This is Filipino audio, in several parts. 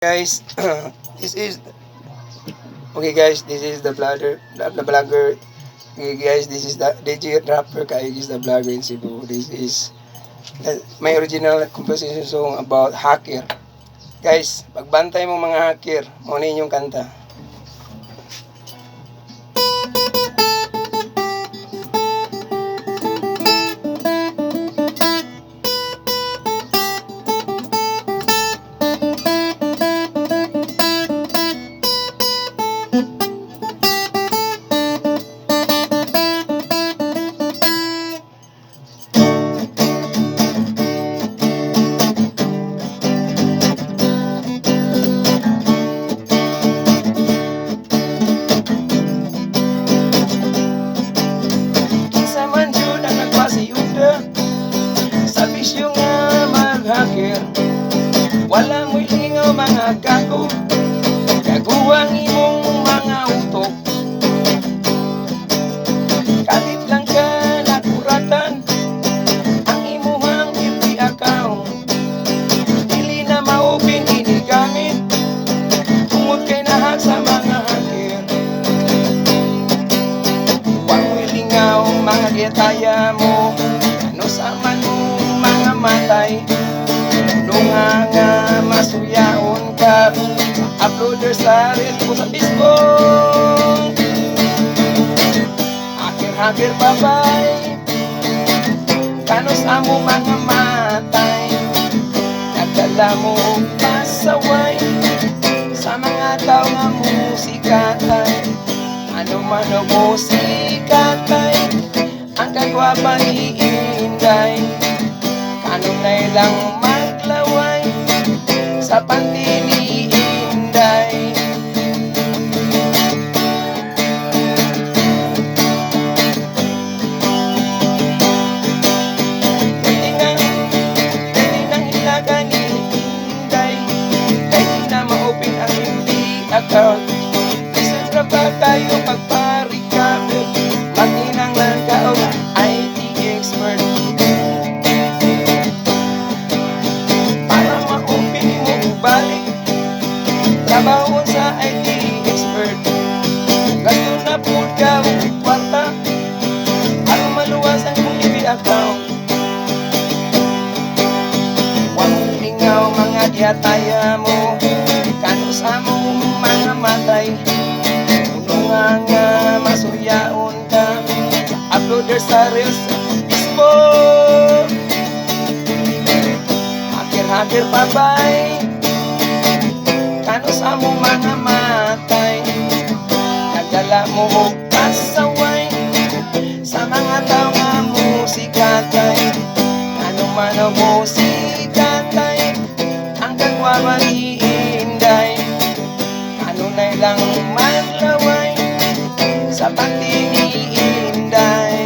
Guys, this is okay guys, this is the vlogger. Okay guys, this is the DJ rapper kay is the vlogger in Cebu. This is my original composition song about hacker. Guys, pagbantay mo mga hacker, mo na inyong kanta. Sa bisyo nga mag-hacker, wala mo'y lingaw mga gago, kaguwang imong mga utok. Kalit lang ka nakuratan ang imuhang FB account, dili na ma-open inigamit tungod kay nahag sa mga hacker. Wala mo'y lingaw mga getaya mo, sama mo mga matay, nunga nga masuyaon ka, uploader sa reel ko sa Facebook. Hacker babay, kanos amo mga matay, nagdala mo pasaway sa mga tao nga musikatay. Ano man o musikatay, ang kagwapa ni Inday, kanong na ilang maglaway sa panty ni Inday. Pwede nang ilaga ni Inday, kahit di na ma-open ang hindi account. Isipra ba kayo pagparikabit, maginang lang ka o IT expert, para ma-open mo balik trabaho sa IT expert. Gasto na po ka o kwarta para maluwas ang mong FB account. Huwag lingaw mga diataya mo, kanus amo mga matay, nga masuyaon ka, uploader sa reels sa Facebook. Hacker babay, kanos amo mga matay, nagdala mo og pasaway sa mga tao nga musikatay. Ano man o musikatay, ang kagwapa ni Inday, ano na ilang maglaway sa panty ni Inday.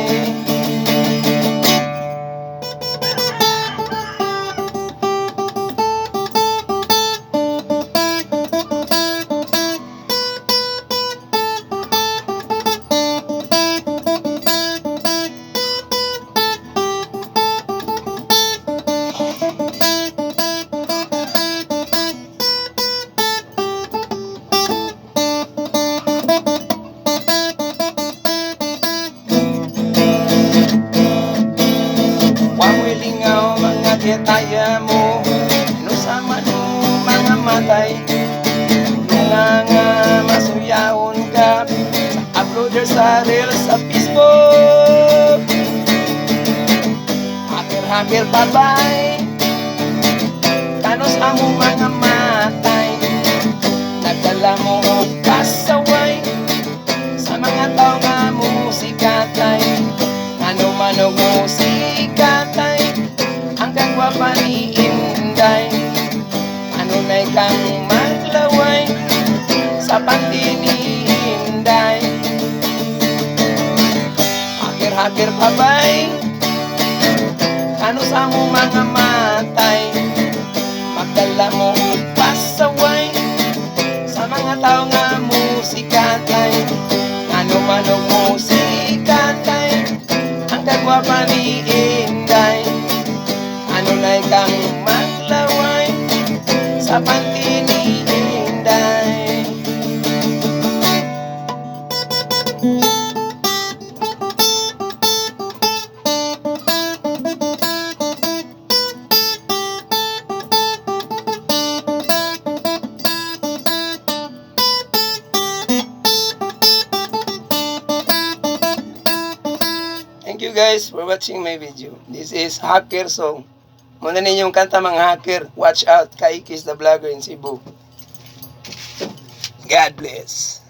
Getaya mo, nusama no mga matay, nunga nga masuyaon ka, uploader sa reels sa Facebook. Hacker babay, kanos amo mga matay, nagdala mo og pasaway sa mga tao nga musikatay. Ano man o musikatay, ang kagwapa ni Inday, ano na ikang maglaway sa panty ni Inday. Hacker babay, kanos amo mga matay, magdala mo pasaway sa mga tao nga musikatay. Ano man o musikatay, ang kagwapa ni Inday, ano na ikang maglaway sa panty ni guys for watching my video. This is Hacker Song. Muna ninyong kanta mga hacker. Watch out, Kaikis the Vlogger in Cebu. God bless.